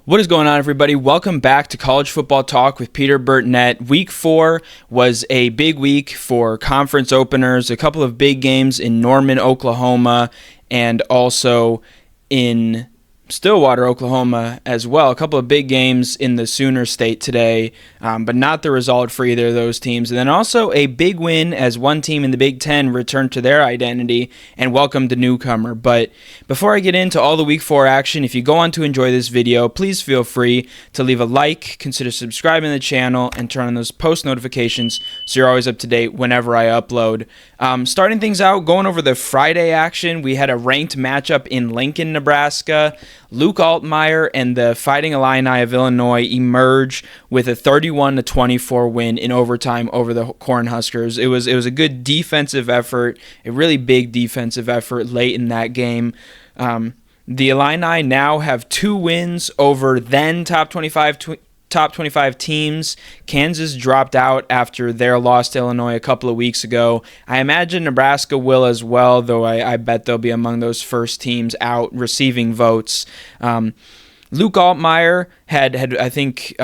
What is going on, everybody? Welcome back to College Football Talk with Peter Burtnett. Week 4 was a big week for conference openers, a couple of big games in Norman, Oklahoma, and also in Stillwater, Oklahoma as well. A couple of big games in the Sooner State today, but not the result for either of those teams. And then also a big win as one team in the Big Ten returned to their identity and welcomed a newcomer. But before I get into all the Week 4 action, if you go on to enjoy this video, please feel free to leave a like, consider subscribing to the channel, and turn on those post notifications so you're always up to date whenever I upload. Starting things out, going over the Friday action, we had a ranked matchup in Lincoln, Nebraska. Luke Altmaier and the Fighting Illini of Illinois emerge with a 31-24 win in overtime over the Cornhuskers. It was a good defensive effort, a really big defensive effort late in that game. The Illini now have 2 wins over then top 25 teams. Kansas dropped out after their loss to Illinois a couple of weeks ago. I imagine Nebraska will as well, though I bet they'll be among those first teams out receiving votes. Luke Altmaier had I think,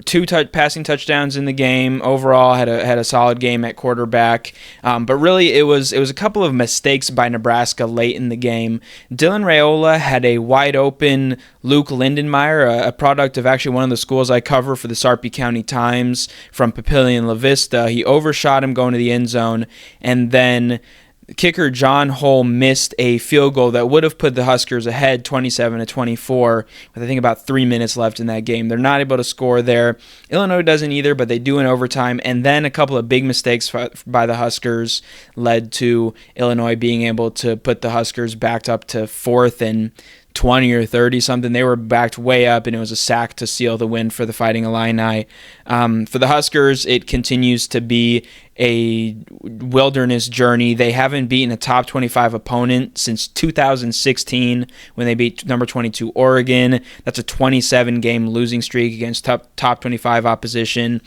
2 passing touchdowns in the game. Overall, had a solid game at quarterback. But really, it was a couple of mistakes by Nebraska late in the game. Dylan Raiola had a wide open Luke Lindenmeyer, a product of actually one of the schools I cover for the Sarpy County Times from Papillion La Vista. He overshot him going to the end zone, and then kicker John Hull missed a field goal that would have put the Huskers ahead 27-24 with I think about 3 minutes left in that game. They're not able to score there. Illinois doesn't either, but they do in overtime. And then a couple of big mistakes by the Huskers led to Illinois being able to put the Huskers backed up to 4th and 20 or 30 something. They were backed way up, and it was a sack to seal the win for the Fighting Illini. For the Huskers, it continues to be a wilderness journey. They haven't beaten a top 25 opponent since 2016 when they beat number 22 Oregon. That's a 27-game losing streak against top 25 opposition.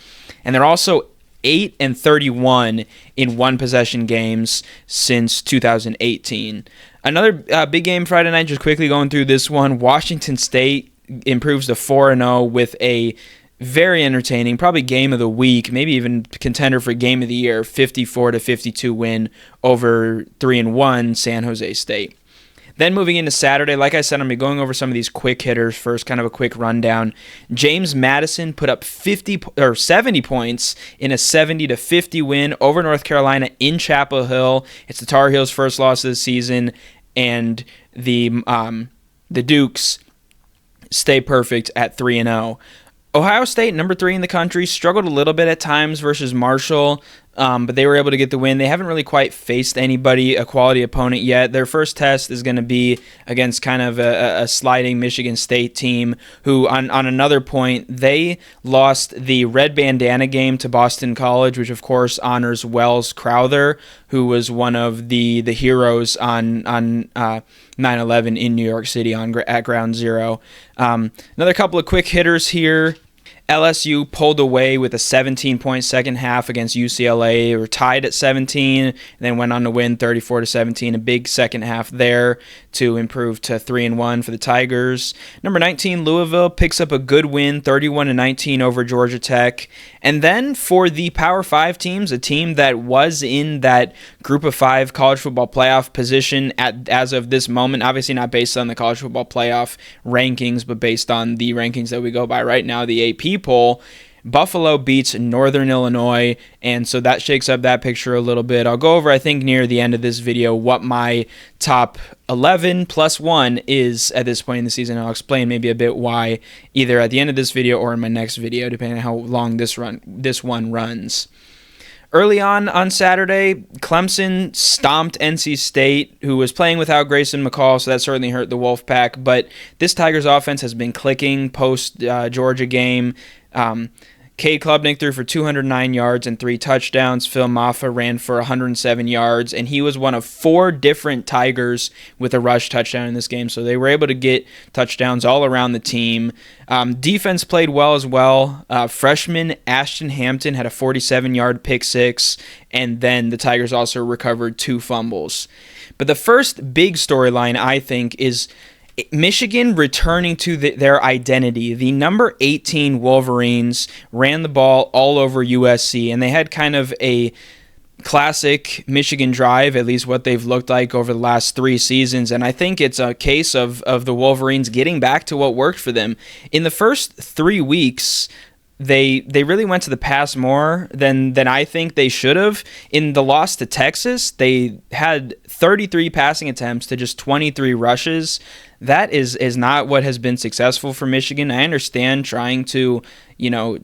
And they're also 8-31 in one-possession games since 2018. Another big game Friday night, just quickly going through this one. Washington State improves to 4-0 with a very entertaining, probably game of the week, maybe even contender for game of the year, 54-52 win over 3-1 San Jose State. Then moving into Saturday, like I said, I'm going to be going over some of these quick hitters first, kind of a quick rundown. James Madison put up 70 points in a 70-50 win over North Carolina in Chapel Hill. It's the Tar Heels' first loss of the season, and the Dukes stay perfect at 3-0. Ohio State, number 3 in the country, struggled a little bit at times versus Marshall, but they were able to get the win. They haven't really quite faced anybody, a quality opponent yet. Their first test is going to be against kind of a sliding Michigan State team who, on another point, they lost the red bandana game to Boston College, which of course honors Wells Crowther, who was one of the heroes on 9/11 in New York City at Ground Zero. Another couple of quick hitters here. LSU pulled away with a 17-point second half against UCLA. They were tied at 17, and then went on to win 34-17. A big second half there to improve to 3-1 for the Tigers. Number 19, Louisville picks up a good win, 31-19 over Georgia Tech. And then for the Power 5 teams, a team that was in that Group of 5 college football playoff position as of this moment, obviously not based on the college football playoff rankings, but based on the rankings that we go by right now, the AP poll, Buffalo beats Northern Illinois, and so that shakes up that picture a little bit. I'll go over, I think, near the end of this video what my top 11 plus 1 is at this point in the season. I'll explain maybe a bit why either at the end of this video or in my next video, depending on how long this one runs. Early on Saturday, Clemson stomped NC State, who was playing without Grayson McCall, so that certainly hurt the Wolfpack. But this Tigers offense has been clicking post-Georgia game. Cade Klubnik threw for 209 yards and 3 touchdowns. Phil Maffa ran for 107 yards, and he was one of 4 different Tigers with a rush touchdown in this game. So they were able to get touchdowns all around the team. Defense played well as well. Freshman Ashton Hampton had a 47-yard pick six, and then the Tigers also recovered 2 fumbles. But the first big storyline, I think, is Michigan returning to their identity. The number 18 Wolverines ran the ball all over USC, and they had kind of a classic Michigan drive, at least what they've looked like over the last 3 seasons. And I think it's a case of the Wolverines getting back to what worked for them. In the first 3 weeks, they really went to the pass more than I think they should have. In the loss to Texas, they had 33 passing attempts to just 23 rushes. That is not what has been successful for Michigan. I understand trying to,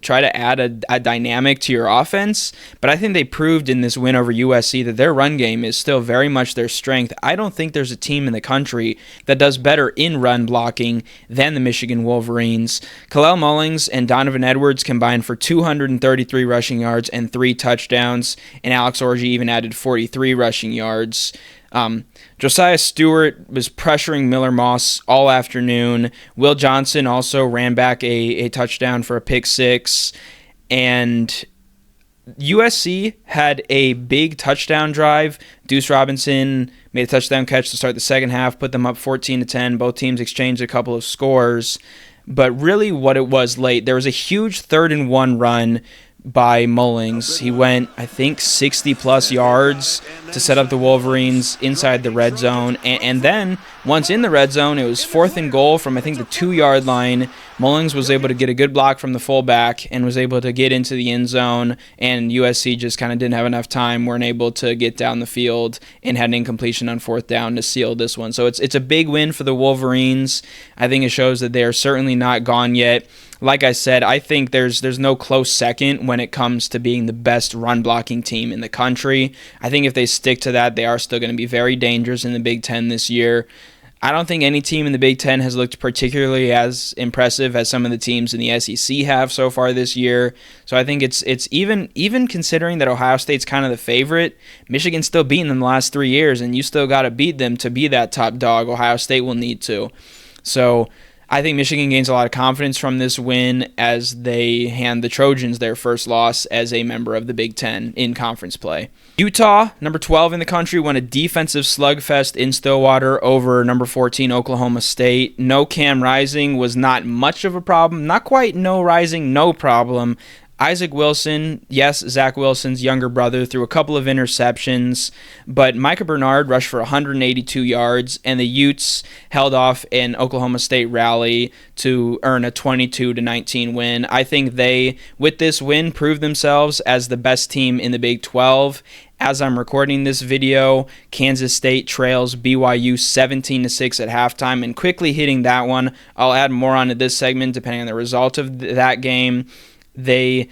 try to add a dynamic to your offense, but I think they proved in this win over USC that their run game is still very much their strength. I don't think there's a team in the country that does better in run blocking than the Michigan Wolverines. Kalel Mullings and Donovan Edwards combined for 233 rushing yards and 3 touchdowns, and Alex Orji even added 43 rushing yards. Josiah Stewart was pressuring Miller Moss all afternoon. Will Johnson also ran back a touchdown for a pick 6. And USC had a big touchdown drive. Deuce Robinson made a touchdown catch to start the second half, put them up 14-10. Both teams exchanged a couple of scores. But really what it was late, there was a huge 3rd-and-1 run by Mullings. He went, I think, 60-plus yards to set up the Wolverines inside the red zone. And then, once in the red zone, it was 4th and goal from, I think, the 2-yard line. Mullings was able to get a good block from the fullback and was able to get into the end zone, and USC just kind of didn't have enough time, weren't able to get down the field, and had an incompletion on 4th down to seal this one. So it's a big win for the Wolverines. I think it shows that they are certainly not gone yet. Like I said, I think there's no close second when it comes to being the best run-blocking team in the country. I think if they stick to that, they are still going to be very dangerous in the Big Ten this year. I don't think any team in the Big Ten has looked particularly as impressive as some of the teams in the SEC have so far this year. So I think it's even considering that Ohio State's kind of the favorite, Michigan's still beaten them the last 3 years, and you still got to beat them to be that top dog. Ohio State will need to. So I think Michigan gains a lot of confidence from this win as they hand the Trojans their first loss as a member of the Big Ten in conference play. Utah, number 12 in the country, won a defensive slugfest in Stillwater over number 14 Oklahoma State. No Cam Rising was not much of a problem. Not quite no Rising, no problem. Isaac Wilson, yes, Zach Wilson's younger brother, threw a couple of interceptions, but Micah Bernard rushed for 182 yards, and the Utes held off an Oklahoma State rally to earn a 22-19 win. I think they, with this win, proved themselves as the best team in the Big 12. As I'm recording this video, Kansas State trails BYU 17-6 at halftime, and quickly hitting that one, I'll add more onto this segment depending on the result of that game. BYU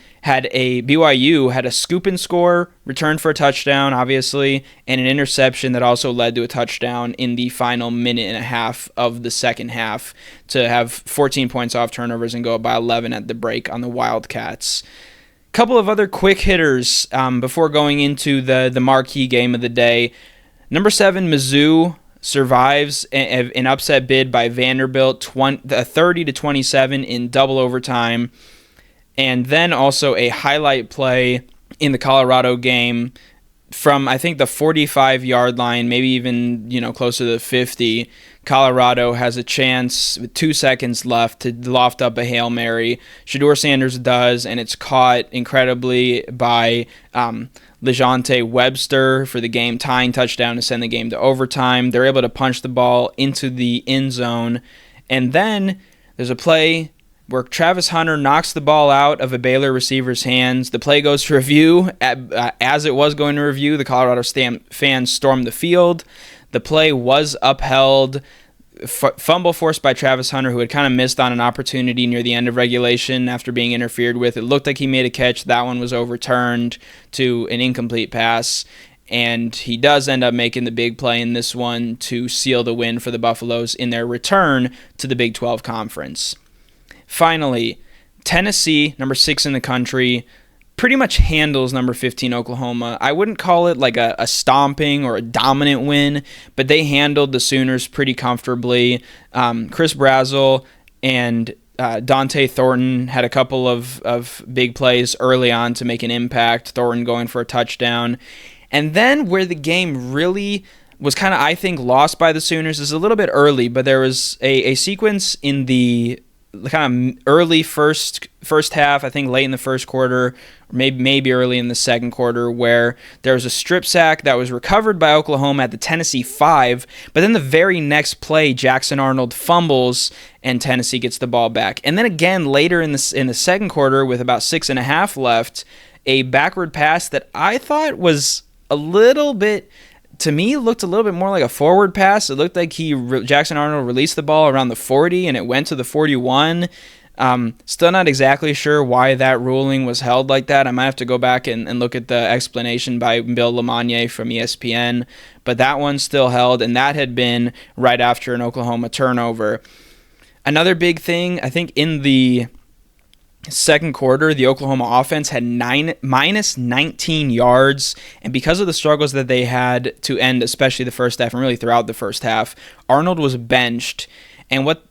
had a scoop and score, returned for a touchdown, obviously, and an interception that also led to a touchdown in the final minute and a half of the second half to have 14 points off turnovers and go up by 11 at the break on the Wildcats. Couple of other quick hitters before going into the marquee game of the day. Number 7, Mizzou survives an upset bid by Vanderbilt, 30-27 in double overtime. And then also a highlight play in the Colorado game from, I think, the 45-yard line, maybe even, closer to the 50. Colorado has a chance with 2 seconds left to loft up a Hail Mary. Shedeur Sanders does, and it's caught incredibly by LeJohntay Webster for the game-tying touchdown to send the game to overtime. They're able to punch the ball into the end zone. And then there's a play where Travis Hunter knocks the ball out of a Baylor receiver's hands. The play goes to review. As it was going to review, the Colorado fans stormed the field. The play was upheld. Fumble forced by Travis Hunter, who had kind of missed on an opportunity near the end of regulation after being interfered with. It looked like he made a catch. That one was overturned to an incomplete pass. And he does end up making the big play in this one to seal the win for the Buffaloes in their return to the Big 12 Conference. Finally, Tennessee, number 6 in the country, pretty much handles number 15 Oklahoma. I wouldn't call it like a stomping or a dominant win, but they handled the Sooners pretty comfortably. Chris Brazzell and Dante Thornton had a couple of big plays early on to make an impact, Thornton going for a touchdown. And then where the game really was kind of, I think, lost by the Sooners. It's a little bit early, but there was a sequence in the kind of early first half, I think late in the first quarter, or maybe early in the second quarter, where there was a strip sack that was recovered by Oklahoma at the Tennessee 5, but then the very next play, Jackson Arnold fumbles and Tennessee gets the ball back. And then again later in the second quarter, with about 6.5 left, a backward pass that I thought was a little bit, to me, looked a little bit more like a forward pass. It looked like Jackson Arnold released the ball around the 40 and it went to the 41. Still not exactly sure why that ruling was held like that. I might have to go back and look at the explanation by Bill LeMonnier from ESPN, but that one still held, and that had been right after an Oklahoma turnover. Another big thing, I think in the second quarter, the Oklahoma offense had minus 19 yards, and because of the struggles that they had to end, especially the first half and really throughout the first half, Arnold was benched. And what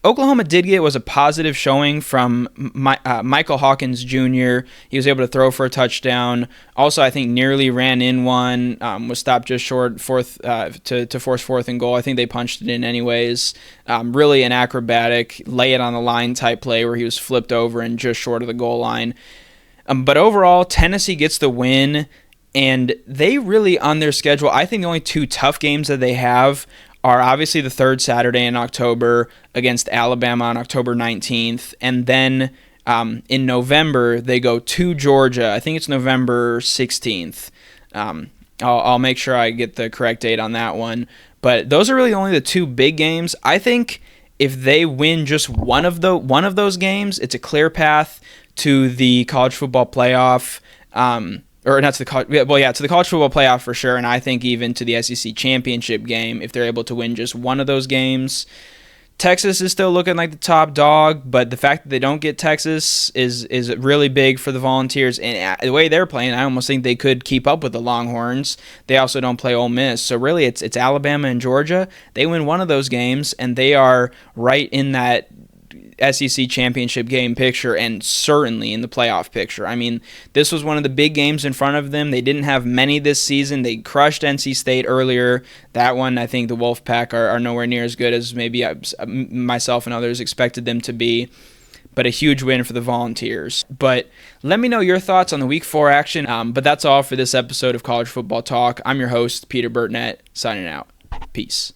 Oklahoma did get was a positive showing from Michael Hawkins Jr. He was able to throw for a touchdown. Also, I think nearly ran in one, was stopped just short to force fourth and goal. I think they punched it in anyways. Really an acrobatic, lay it on the line type play where he was flipped over and just short of the goal line. But overall, Tennessee gets the win, and they really, on their schedule, I think the only two tough games that they have are obviously the third Saturday in October against Alabama on October 19th. And then in November, they go to Georgia. I think it's November 16th. I'll make sure I get the correct date on that one. But those are really only the two big games. I think if they win just one of those games, it's a clear path to the college football playoff. Or not to the college, to the college football playoff for sure, and I think even to the SEC championship game if they're able to win just one of those games. Texas is still looking like the top dog, but the fact that they don't get Texas is really big for the Volunteers. And the way they're playing, I almost think they could keep up with the Longhorns. They also don't play Ole Miss, so really it's Alabama and Georgia. They win one of those games, and they are right in that SEC championship game picture, and certainly in the playoff picture. I mean, this was one of the big games in front of them. They didn't have many this season. They crushed NC State earlier. That one, I think the Wolfpack are nowhere near as good as maybe myself and others expected them to be, but a huge win for the Volunteers. But let me know your thoughts on the Week 4 action. But that's all for this episode of College Football Talk. I'm your host, Peter Burnett, signing out. Peace.